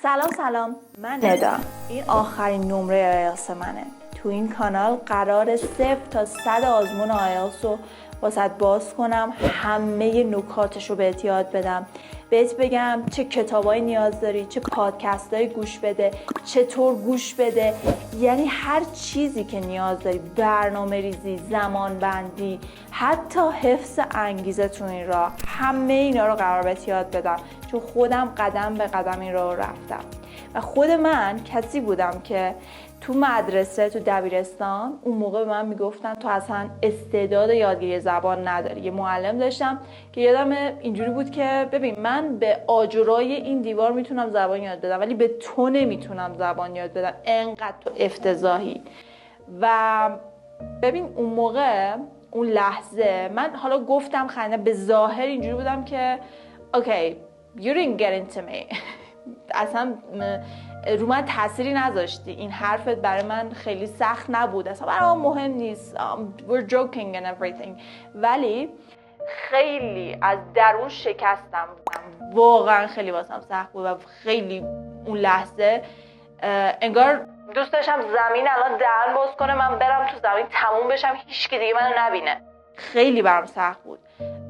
سلام من ندا. این آخرین نمره آیلتس منه. تو این کانال قرار 0 تا 100 آزمون آیلتس رو واسط باز کنم، همه نکاتش رو بهت یاد بدم، بهت بگم چه کتابایی نیاز داری، چه پادکستایی گوش بده، چطور گوش بده، یعنی هر چیزی که نیاز داری، برنامه ریزی، زمان بندی، حتی حفظ انگیزه تو این راه، همه اینا رو قرار بهت یاد بدم، چون خودم قدم به قدم این راه رفتم و خود من کسی بودم که تو مدرسه، تو دبیرستان، اون موقع به من میگفتن تو اصلا استعداد یادگیری زبان نداری. یه معلم داشتم که یادم اینجوری بود که ببین من به آجرای این دیوار میتونم زبان یاد بدم ولی به تو نمیتونم زبان یاد بدم، انقدر تو افتضاحی. و ببین اون موقع، اون لحظه من حالا گفتم خنده، به ظاهر اینجوری بودم که okay, you didn't get into me. اصلا رو من تأثیری نذاشتی، این حرفت برای من خیلی سخت نبود، اصلا برای من مهم نیست، we're joking and everything. ولی خیلی از درون شکستم، واقعا خیلی واسم سخت بود و خیلی اون لحظه انگار دوست داشتم زمین الان دهن باز کنه، من برم تو زمین تموم بشم، هیچکی دیگه منو نبینه. خیلی برام سخت بود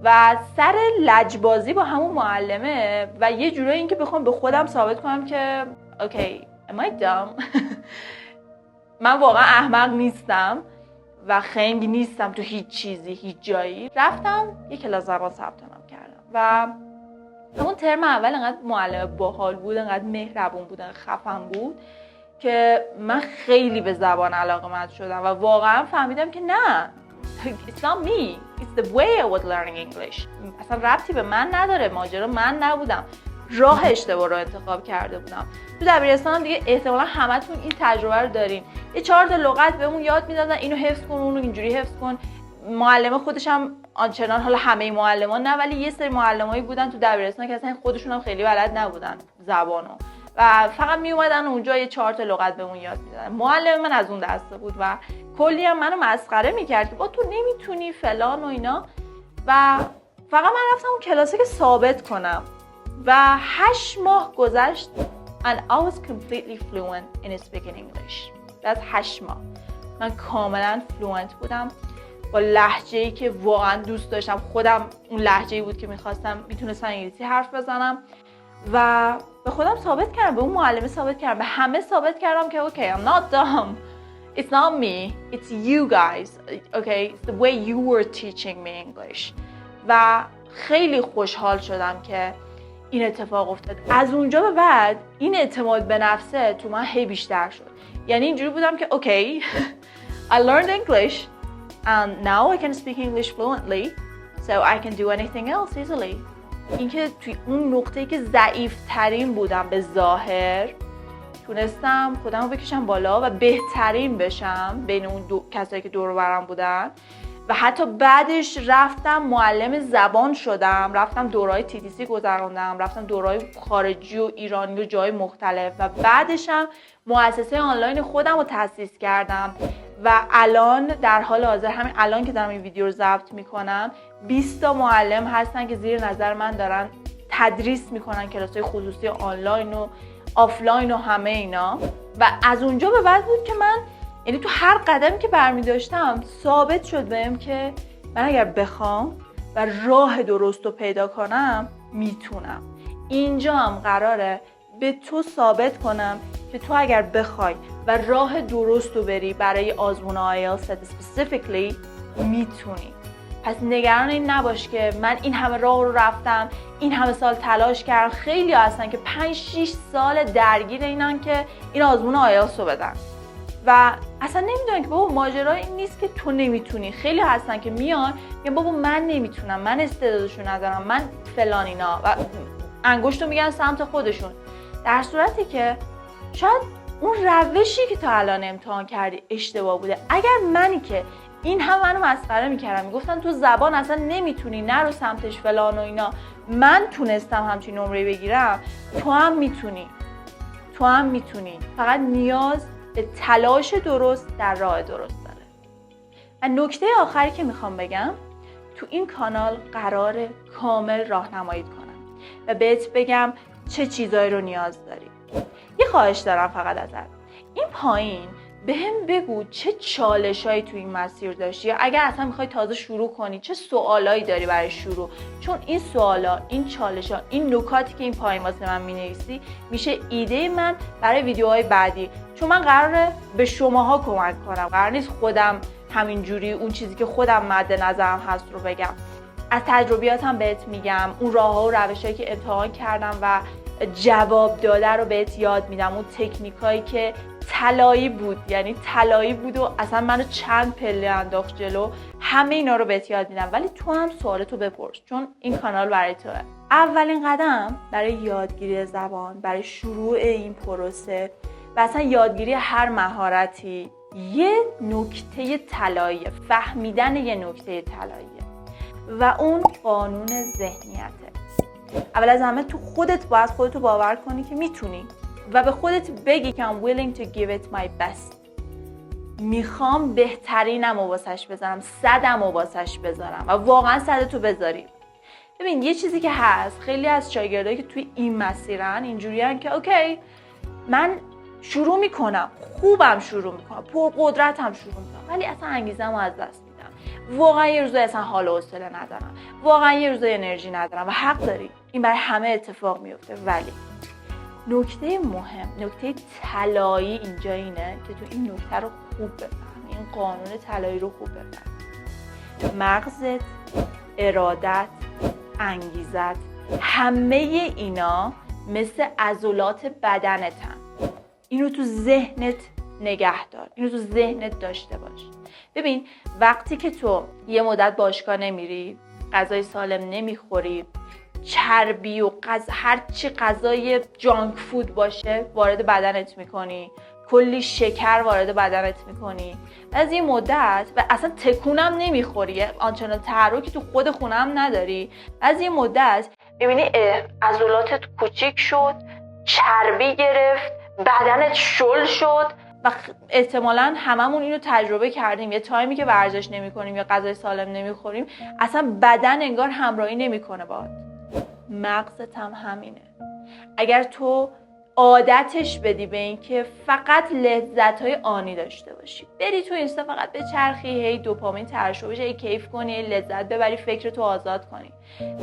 و سر لجبازی با همون معلمه و یه جورایی این که بخوام به خودم ثابت کنم که okay, am I dumb? من واقعا احمق نیستم و خنگ نیستم تو هیچ چیزی، هیچ جایی. رفتم یک کلاس زبان ثبت نام کردم و همون ترم اول انقدر معلم باحال بود، انقدر مهربون بود، انقدر خفن بود که من خیلی به زبان علاقه‌مند شدم و واقعا فهمیدم که نه، it's not me, it's the way I was learning English. اصلا ربطی به من نداره، ماجرا من نبودم، راه اشتباه رو انتخاب کرده بودم. تو دبیرستان دیگه احتمالاً همتون این تجربه رو دارین، یه 4 تا لغت بهمون یاد میدادن، اینو حفظ کن، اونو اینجوری حفظ کن. معلم خودش هم آنچنان، حالا همه معلمان نه، ولی یه سری معلمایی بودن تو دبیرستان که اصلا خودشون هم خیلی بلد نبودن زبانو و فقط می اومدن اونجا یه 4 تا لغت بهمون یاد میدادن. معلم من از اون دسته بود و کلی هم منو مسخره میکرد که با تو نمیتونی فلان و اینا و فقط من رفتم اون کلاسه که ثابت کنم و 8 ماه گذشت and I was completely fluent in speaking English. that's 8 ماه من کاملا فلوئنت بودم با لهجه‌ای که واقعا دوست داشتم، خودم اون لهجه‌ای بود که میتونستم انگلیسی حرف بزنم و به خودم ثابت کردم، به اون معلمه ثابت کردم، به همه ثابت کردم که okay, I'm not dumb. It's not me, it's you guys. Okay, it's the way you were teaching me English. و خیلی خوشحال شدم که این اتفاق افتاد. از اونجا به بعد این اعتماد به نفسه تو من هی بیشتر شد. یعنی اینجوری بودم که okay, I learned English and now I can speak English fluently, so I can do anything else easily. اینکه توی اون نقطه‌ای که ضعیف ترین بودم به ظاهر تونستم خودم رو بکشم بالا و بهترین بشم بین اون کسایی که دور و برم بودن و حتی بعدش رفتم معلم زبان شدم، رفتم دورهای TTC گذروندم، رفتم دورهای خارجی و ایرانی و جای مختلف و بعدشم مؤسسه آنلاین خودم رو تأسیس کردم و الان در حال حاضر، همین الان که دارم این ویدیو رو ضبط میکنم، 20 تا معلم هستن که زیر نظر من دارن تدریس میکنن کلاس‌های خصوصی آنلاین و آفلاین و همه اینا. و از اونجا به بعد بود که من، یعنی تو هر قدمی که برمی داشتم ثابت شد بهم که من اگر بخوام و راه درست رو پیدا کنم میتونم. اینجا هم قراره به تو ثابت کنم که تو اگر بخوای و راه درست رو بری برای آزمون آیلتس specifically میتونی. پس نگران این نباش که من این همه راه رو رفتم، این همه سال تلاش کردم. خیلی هستن که 5-6 سال درگیر اینن که این آزمون آیلتس رو بدن و اصلا نمیدونن که بابا ماجرا این نیست که تو نمیتونی. خیلی هستن که میان میگن بابا من نمیتونم، من استعدادشو ندارم، من فلان اینا و انگشتو میگن سمت خودشون، در صورتی که شاید اون روشی که تا الان امتحان کردی اشتباه بوده. اگر منی که این هم منو مسخره میکردم، میگفتن تو زبان اصلا نمیتونی، نرو سمتش فلان و اینا، من تونستم همچین نمره بگیرم، تو هم میتونی، تو هم میتونی. فقط نیاز به تلاش درست در راه درست داره. و نکته آخری که میخوام بگم، تو این کانال قراره کامل راهنمایی کنم و بهت بگم چه چیزایی رو نیاز داری. یه خواهش دارم فقط ازت، این پایین بهم بگو چه چالشایی تو این مسیر داشتی، یا اگر اصلا میخوای تازه شروع کنی چه سوالایی داری برای شروع. چون این سوالا، این چالشا، این نکاتی که این پایین واسه من مینویسی میشه ایده من برای ویدیوهای بعدی. چون من قراره به شماها کمک کنم، قرار نیست خودم همینجوری اون چیزی که خودم مد نظرم هست رو بگم. از تجربیاتم بهت میگم، اون راهها و روشایی که امتحان کردم و جواب داده رو بهت یاد میدم، اون تکنیکایی که طلایی بود، یعنی طلایی بود و اصلا منو چند پله انداخت جلو، همه اینا رو بهت یاد میدم. ولی تو هم سوالتو بپرس، چون این کانال برای توه. اولین قدم برای یادگیری زبان، برای شروع این پروسه و اصلا یادگیری هر مهارتی، یه نکته طلاییه، فهمیدن یه نکته طلاییه و اون قانون ذهنیته. اول از همه تو خودت باید خودتو باور کنی که میتونی و به خودت بگی که I'm willing to give it my best. میخوام بهترینم رو واسش بذارم، 100م رو واسش بذارم و واقعا 100تو بذاری. ببین یه چیزی که هست، خیلی از شاگردایی که توی این مسیرن اینجوریان که اوکی من شروع میکنم، خوبم شروع میکنم، پرقدرتم شروع میکنم، ولی اصلا انگیزه‌مو از دست میدم. واقعا یه روزا اصلا حال و حوصله ندارم، واقعا یه روزا انرژی ندارم و حق داری، این برای همه اتفاق میفته. ولی نکته مهم، نکته طلایی اینجا اینه که تو این نکته رو خوب بفهمی، این قانون طلایی رو خوب بفهمی. مغزت، ارادت، انگیزت، همه اینا مثل عضلات بدنتن. اینو تو ذهنت نگه دار، اینو تو ذهنت داشته باش. ببین وقتی که تو یه مدت باشگاه نمیری، غذای سالم نمیخوری، چربی و هر چی غذای جانک فود باشه وارد بدنت میکنی، کلی شکر وارد بدنت میکنی، از این مدت و اصلا تکونم نمیخوری، آنچنان تحرکی تو خود خونم نداری، از این مدت ببینی عضلاتت کوچیک شد، چربی گرفت، بدنت شل شد و احتمالاً هممون اینو تجربه کردیم. یه تایمی که ورزش نمی‌کنیم یا غذای سالم نمی‌خوریم، اصلا بدن انگار همراهی نمی‌کنه باهات. مغزت هم همینه. اگر تو عادتش بدی به این که فقط لذت‌های آنی داشته باشی، بری تو اینستا فقط بچرخی، هی دوپامین ترشح بشه، هی کیف کنی، هی لذت ببری، فکرتو آزاد کنی،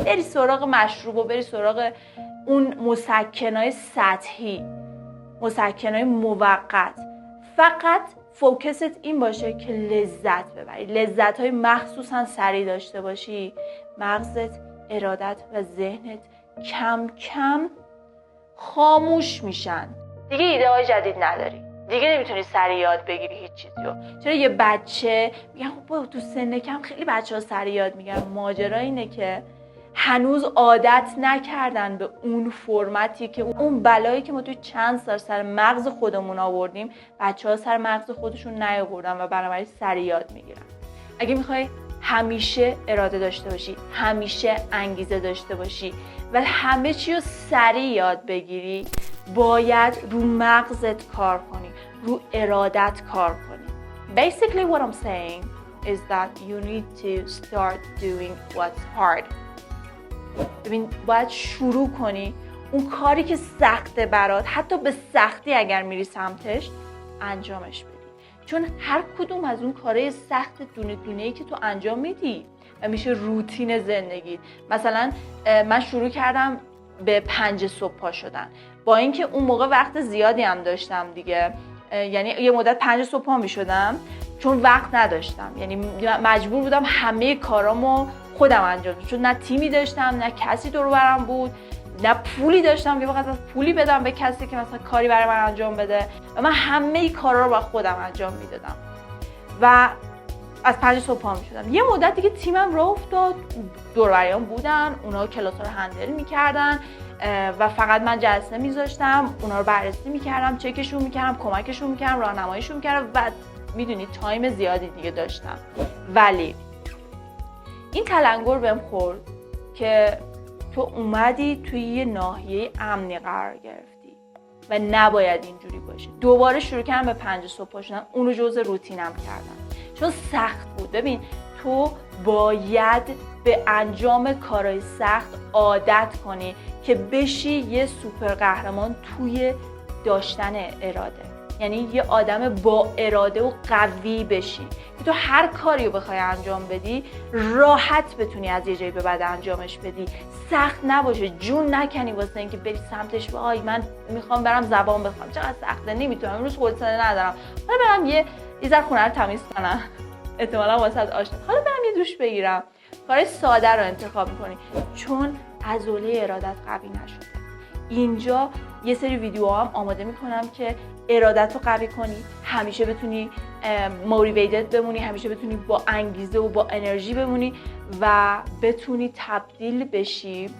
بری سراغ مشروب و بری سراغ اون مسکنای سطحی، مسکنای موقت، فقط فوکست این باشه که لذت ببری، لذت‌های مخصوصا سریع داشته باشی، مغزت، ارادت و ذهنت کم کم خاموش میشن. دیگه ایده های جدید نداری، دیگه نمیتونی سریع یاد بگیری هیچ چیزیو. چرا یه بچه میگن خب تو سن کم خیلی بچه‌ها سریع یاد میگیرن؟ ماجرا اینه که هنوز عادت نکردن به اون فرمتی که اون بلایی که ما توی چند سال سر مغز خودمون آوردیم، بچه‌ها سر مغز خودشون نیاوردن و بنابراین سریع یاد میگیرن. اگه میخوای همیشه اراده داشته باشی، همیشه انگیزه داشته باشی و همه چی رو سریع یاد بگیری، باید رو مغزت کار کنی، رو ارادت کار کنی. Basically what I'm saying is that you need to start doing what's hard. ببین باید شروع کنی اون کاری که سخته برات، حتی به سختی اگر میری سمتش، انجامش بدی. چون هر کدوم از اون کارهای سخت دونه دونه‌ای که تو انجام میدی و میشه روتین زندگی. مثلا من شروع کردم به 5 صبح پا شدن، با اینکه اون موقع وقت زیادی هم داشتم دیگه، یعنی یه مدت 5 صبح پا میشدم چون وقت نداشتم، یعنی مجبور بودم همه کارامو خودم انجام بدم، چون نه تیمی داشتم، نه کسی دور و برم بود، نه پولی داشتم که بخاطر پولی بدم به کسی که مثلا کاری برای من انجام بده و من همه کارا رو با خودم انجام میدادم و از 5 صبح پا میشدم. یه مدت دیگه تیمم راه افتاد، دور و بریام بودن، اونا کلاس‌ها رو هندل میکردن و فقط من جلسه میذاشتم، اونا رو بررسی میکردم، چکشون میکردم، کمکشون میکردم، راهنماییشون میکردم و میدونی تایم زیادی دیگه داشتم. ولی این تلنگر بهم خورد که تو اومدی توی یه ناحیه امنی قرار گرفتی و نباید اینجوری باشه. دوباره شروع کردم به 5 صبح پا شدن، اون رو جزء روتینم کردم چون سخت بود. ببین تو باید به انجام کارهای سخت عادت کنی که بشی یه سوپر قهرمان توی داشتن اراده. یعنی یه آدم با اراده و قوی بشی که تو هر کاری رو بخوای انجام بدی راحت بتونی از یه جایی به بعد انجامش بدی، سخت نباشه، جون نکنی واسه اینکه بری سمتش. وای من میخوام برم زبان بخونم، چقدر سخته، nemitunم، امروز حوصله ندارم، حالا برم یه ذره خونه رو تمیز کنم، احتمالاً واسط آشنا، حالا برم یه دوش بگیرم. کار ساده رو انتخاب میکنی چون عضله ارادت قوی نشده. اینجا یه سری ویدیوها هم آماده میکنم که ارادت رو قوی کنی، همیشه بتونی موتیویتد بمونی، همیشه بتونی با انگیزه و با انرژی بمونی و بتونی تبدیل بشی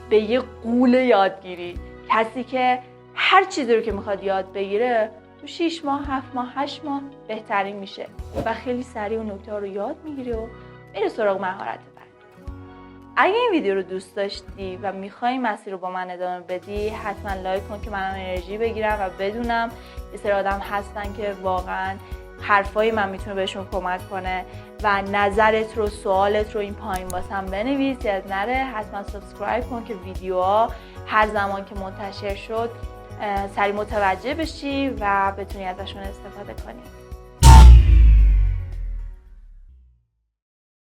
به یه غول یادگیری. کسی که هر چیزی رو که میخواد یاد بگیره تو 6 ماه، 7 ماه، 8 ماه بهترین میشه و خیلی سریع اون نکته رو یاد میگیری و میره سراغ مهارت بعد. اگه این ویدیو رو دوست داشتی و میخوای مسیر رو با من ادامه بدی، حتما لایک کن که منم انرژی بگیرم و بدونم یه سری آدم هستن که واقعا حرفای من میتونه بهشون کمک کنه. و نظرت رو، سوالت رو این پایین واسم بنویس، یاد نره. حتما سابسکرایب کن که ویدیوها هر زمان که منتشر شد سریع متوجه بشی و بتونی ازشون استفاده کنی.